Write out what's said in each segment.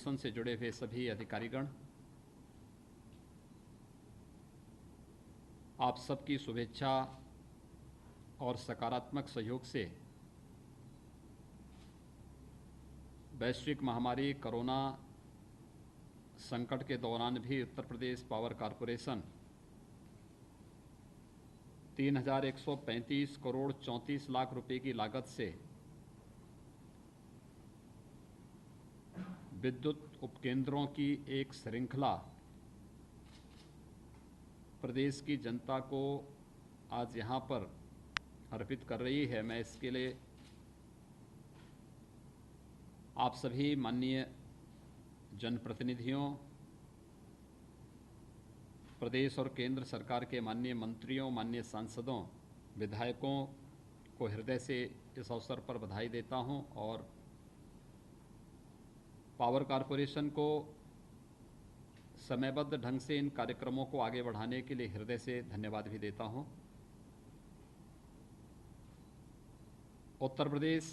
Mission से जुड़े हुए सभी अधिकारीगण, आप सबकी शुभेच्छा और सकारात्मक सहयोग से वैश्विक महामारी कोरोना संकट के दौरान भी उत्तर प्रदेश पावर कॉरपोरेशन 3,135 करोड़ 34 लाख रुपए की लागत से विद्युत उपकेंद्रों की एक श्रृंखला प्रदेश की जनता को आज यहाँ पर अर्पित कर रही है। मैं इसके लिए आप सभी माननीय जनप्रतिनिधियों, प्रदेश और केंद्र सरकार के माननीय मंत्रियों, माननीय सांसदों, विधायकों को हृदय से इस अवसर पर बधाई देता हूं और पावर कॉरपोरेशन को समयबद्ध ढंग से इन कार्यक्रमों को आगे बढ़ाने के लिए हृदय से धन्यवाद भी देता हूं। उत्तर प्रदेश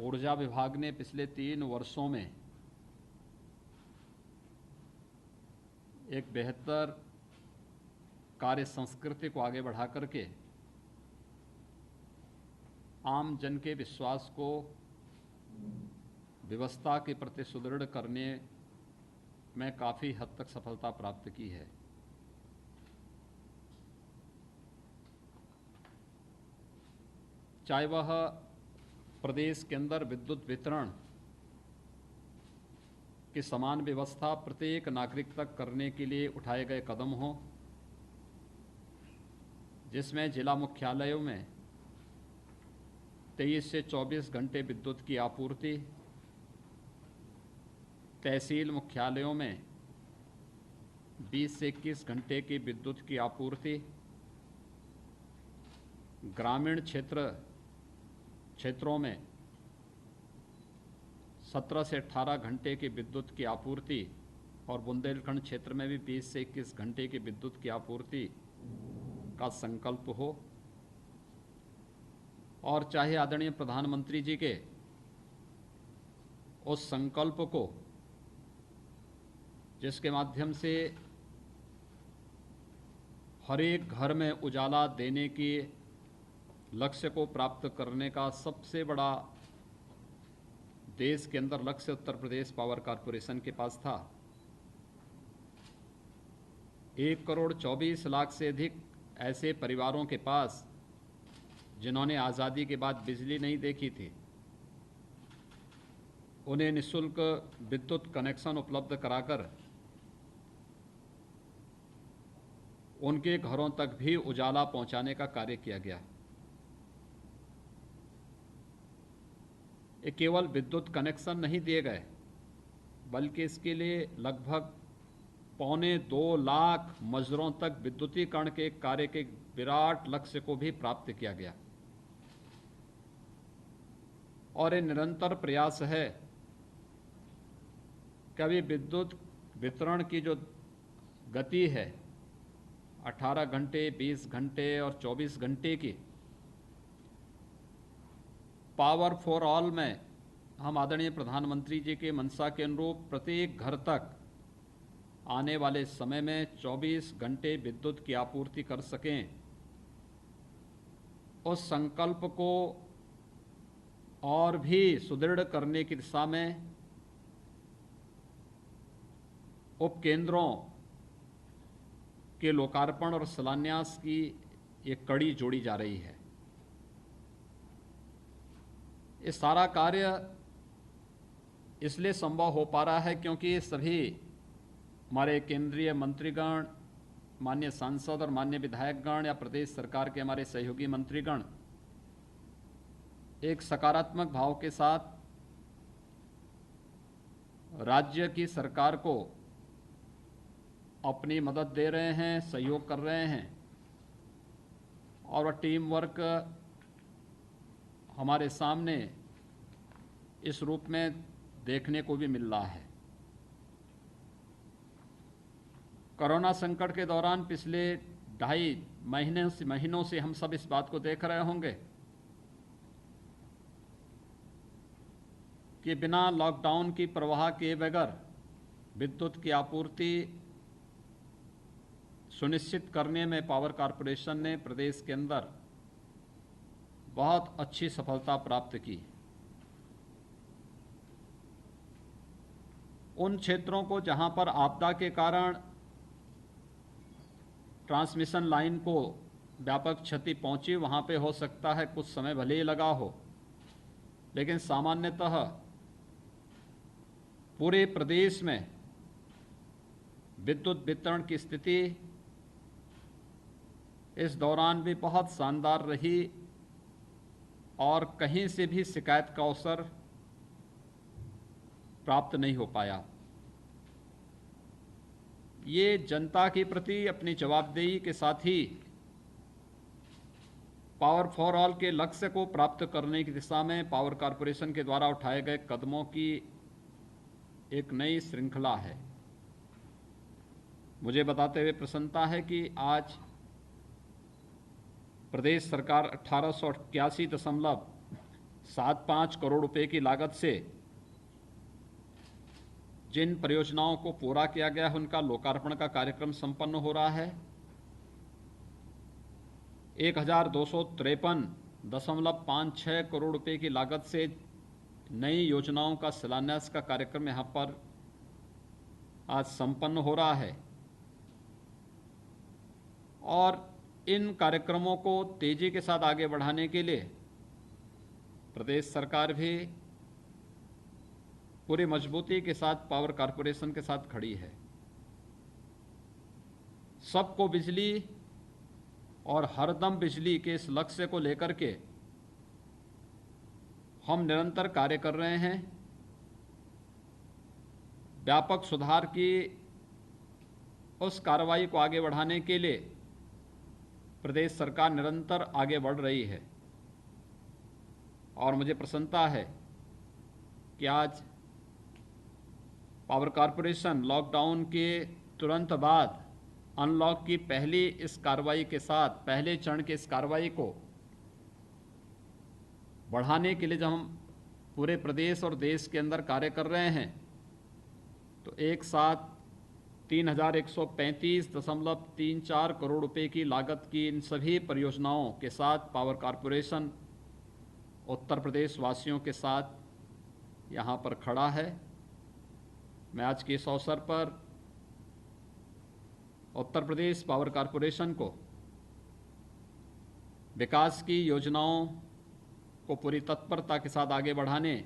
ऊर्जा विभाग ने पिछले 3 वर्षों में एक बेहतर कार्य संस्कृति को आगे बढ़ा करके आम जन के विश्वास को व्यवस्था के प्रति सुदृढ़ करने में काफ़ी हद तक सफलता प्राप्त की है। चाहे वह प्रदेश के अंदर विद्युत वितरण की समान व्यवस्था प्रत्येक नागरिक तक करने के लिए उठाए गए कदम हों, जिसमें जिला मुख्यालयों में 23 से 24 घंटे विद्युत की आपूर्ति, तहसील मुख्यालयों में 20 से 21 घंटे की विद्युत की आपूर्ति, ग्रामीण क्षेत्रों में 17 से 18 घंटे की विद्युत की आपूर्ति और बुंदेलखंड क्षेत्र में भी 20 से 21 घंटे की विद्युत की आपूर्ति का संकल्प हो। और चाहे आदरणीय प्रधानमंत्री जी के उस संकल्प को, जिसके माध्यम से हर एक घर में उजाला देने की लक्ष्य को प्राप्त करने का सबसे बड़ा देश के अंदर लक्ष्य उत्तर प्रदेश पावर कॉरपोरेशन के पास था। 1 करोड़ 24 लाख से अधिक ऐसे परिवारों के पास जिन्होंने आज़ादी के बाद बिजली नहीं देखी थी, उन्हें निःशुल्क विद्युत कनेक्शन उपलब्ध कराकर उनके घरों तक भी उजाला पहुंचाने का कार्य किया गया। ये केवल विद्युत कनेक्शन नहीं दिए गए, बल्कि इसके लिए लगभग 1.25 लाख मजदूरों तक विद्युतीकरण के कार्य के विराट लक्ष्य को भी प्राप्त किया गया। और ये निरंतर प्रयास है कि अभी विद्युत वितरण की जो गति है 18 घंटे, 20 घंटे और 24 घंटे की, पावर फॉर ऑल में हम आदरणीय प्रधानमंत्री जी के मंशा के अनुरूप प्रत्येक घर तक आने वाले समय में 24 घंटे विद्युत की आपूर्ति कर सकें। उस संकल्प को और भी सुदृढ़ करने की दिशा में उपकेंद्रों के लोकार्पण और शिलान्यास की एक कड़ी जोड़ी जा रही है। ये सारा कार्य इसलिए संभव हो पा रहा है क्योंकि सभी हमारे केंद्रीय मंत्रीगण, माननीय सांसद और माननीय विधायकगण या प्रदेश सरकार के हमारे सहयोगी मंत्रीगण एक सकारात्मक भाव के साथ राज्य की सरकार को अपनी मदद दे रहे हैं, सहयोग कर रहे हैं और टीम वर्क हमारे सामने इस रूप में देखने को भी मिल रहा है। कोरोना संकट के दौरान पिछले 2.5 महीनों से हम सब इस बात को देख रहे होंगे कि बिना लॉकडाउन की परवाह किए बगैर विद्युत की आपूर्ति सुनिश्चित करने में पावर कॉरपोरेशन ने प्रदेश के अंदर बहुत अच्छी सफलता प्राप्त की। उन क्षेत्रों को जहां पर आपदा के कारण ट्रांसमिशन लाइन को व्यापक क्षति पहुंची, वहां पे हो सकता है कुछ समय भले ही लगा हो, लेकिन सामान्यतः पूरे प्रदेश में विद्युत वितरण की स्थिति इस दौरान भी बहुत शानदार रही और कहीं से भी शिकायत का अवसर प्राप्त नहीं हो पाया। ये जनता के प्रति अपनी जवाबदेही के साथ ही पावर फॉर ऑल के लक्ष्य को प्राप्त करने की दिशा में पावर कॉरपोरेशन के द्वारा उठाए गए कदमों की एक नई श्रृंखला है। मुझे बताते हुए प्रसन्नता है कि आज प्रदेश सरकार 1881.75 करोड़ रुपए की लागत से जिन परियोजनाओं को पूरा किया गया है उनका लोकार्पण का कार्यक्रम संपन्न हो रहा है। 1253.56 करोड़ रुपए की लागत से नई योजनाओं का शिलान्यास का कार्यक्रम यहां पर आज संपन्न हो रहा है और इन कार्यक्रमों को तेजी के साथ आगे बढ़ाने के लिए प्रदेश सरकार भी पूरी मजबूती के साथ पावर कॉरपोरेशन के साथ खड़ी है। सबको बिजली और हरदम बिजली के इस लक्ष्य को लेकर के हम निरंतर कार्य कर रहे हैं। व्यापक सुधार की उस कार्रवाई को आगे बढ़ाने के लिए प्रदेश सरकार निरंतर आगे बढ़ रही है और मुझे प्रसन्नता है कि आज पावर कॉरपोरेशन लॉकडाउन के तुरंत बाद अनलॉक की पहली इस कार्रवाई के साथ, पहले चरण के इस कार्रवाई को बढ़ाने के लिए जब हम पूरे प्रदेश और देश के अंदर कार्य कर रहे हैं तो एक साथ 3135.34 करोड़ रुपए की लागत की इन सभी परियोजनाओं के साथ पावर कॉरपोरेशन उत्तर प्रदेश वासियों के साथ यहाँ पर खड़ा है। मैं आज के इस अवसर पर उत्तर प्रदेश पावर कॉरपोरेशन को विकास की योजनाओं को पूरी तत्परता के साथ आगे बढ़ाने,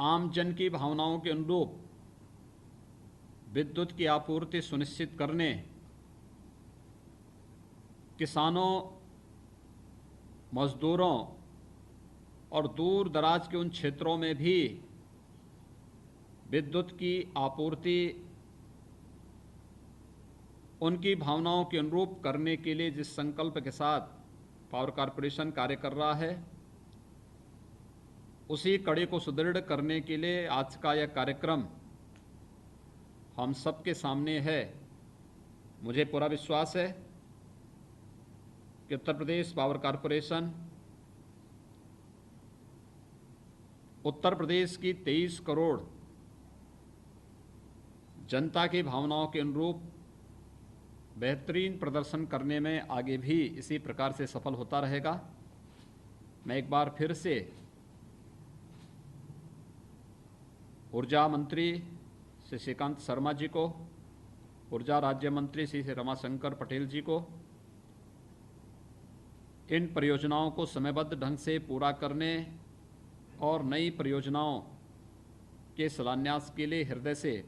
आम जन की भावनाओं के अनुरूप विद्युत की आपूर्ति सुनिश्चित करने, किसानों, मजदूरों और दूर दराज के उन क्षेत्रों में भी विद्युत की आपूर्ति उनकी भावनाओं के अनुरूप करने के लिए जिस संकल्प के साथ पावर कॉरपोरेशन कार्य कर रहा है, उसी कड़ी को सुदृढ़ करने के लिए आज का यह कार्यक्रम हम सबके सामने है। मुझे पूरा विश्वास है कि उत्तर प्रदेश पावर कॉरपोरेशन उत्तर प्रदेश की 23 करोड़ जनता की भावनाओं के अनुरूप बेहतरीन प्रदर्शन करने में आगे भी इसी प्रकार से सफल होता रहेगा। मैं एक बार फिर से ऊर्जा मंत्री श्री श्रीकांत शर्मा जी को, ऊर्जा राज्य मंत्री श्री रमाशंकर पटेल जी को इन परियोजनाओं को समयबद्ध ढंग से पूरा करने और नई परियोजनाओं के शिलान्यास के लिए हृदय से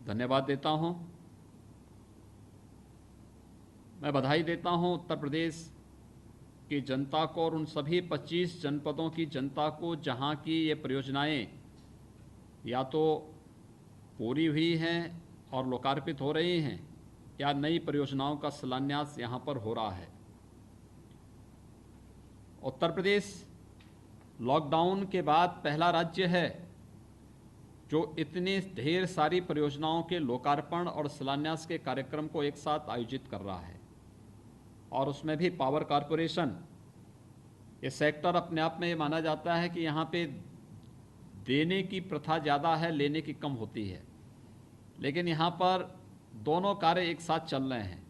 धन्यवाद देता हूं। मैं बधाई देता हूं उत्तर प्रदेश की जनता को और उन सभी 25 जनपदों की जनता को जहां की ये परियोजनाएं या तो पूरी हुई हैं और लोकार्पित हो रही हैं या नई परियोजनाओं का शिलान्यास यहां पर हो रहा है। उत्तर प्रदेश लॉकडाउन के बाद पहला राज्य है जो इतनी ढेर सारी परियोजनाओं के लोकार्पण और शिलान्यास के कार्यक्रम को एक साथ आयोजित कर रहा है और उसमें भी पावर कॉरपोरेशन ये सेक्टर अपने आप में ये माना जाता है कि यहाँ पे देने की प्रथा ज़्यादा है, लेने की कम होती है, लेकिन यहाँ पर दोनों कार्य एक साथ चल रहे हैं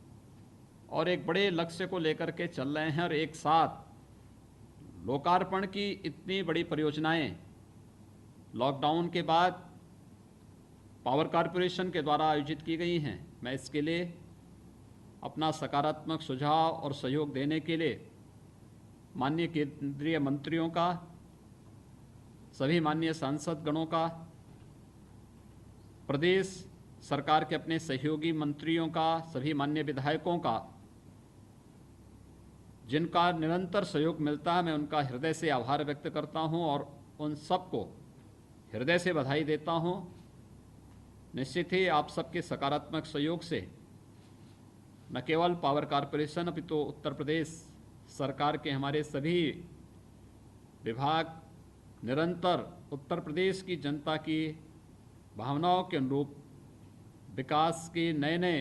और एक बड़े लक्ष्य को लेकर के चल रहे हैं। और एक साथ लोकार्पण की इतनी बड़ी परियोजनाएं लॉकडाउन के बाद पावर कॉरपोरेशन के द्वारा आयोजित की गई हैं। मैं इसके लिए अपना सकारात्मक सुझाव और सहयोग देने के लिए माननीय केंद्रीय मंत्रियों का, सभी माननीय सांसद गणों का, प्रदेश सरकार के अपने सहयोगी मंत्रियों का, सभी माननीय विधायकों का, जिनका निरंतर सहयोग मिलता है, मैं उनका हृदय से आभार व्यक्त करता हूं और उन सबको हृदय से बधाई देता हूं। निश्चित ही आप सबके सकारात्मक सहयोग से न केवल पावर कॉरपोरेशन अपितु तो उत्तर प्रदेश सरकार के हमारे सभी विभाग निरंतर उत्तर प्रदेश की जनता की भावनाओं के अनुरूप विकास के नए नए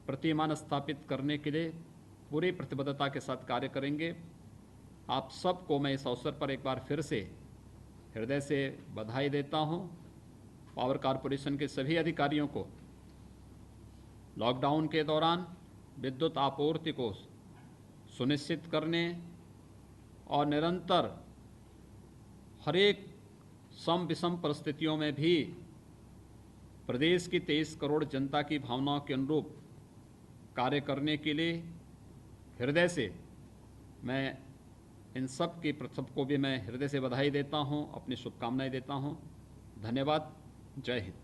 प्रतिमान स्थापित करने के लिए पूरी प्रतिबद्धता के साथ कार्य करेंगे। आप सबको मैं इस अवसर पर एक बार फिर से हृदय से बधाई देता हूं। पावर कॉरपोरेशन के सभी अधिकारियों को लॉकडाउन के दौरान विद्युत आपूर्ति को सुनिश्चित करने और निरंतर हर एक सम विषम परिस्थितियों में भी प्रदेश की 23 करोड़ जनता की भावनाओं के अनुरूप कार्य करने के लिए हृदय से मैं इन सब की सबको भी मैं हृदय से बधाई देता हूं, अपनी शुभकामनाएं देता हूं। धन्यवाद। जय हिंद।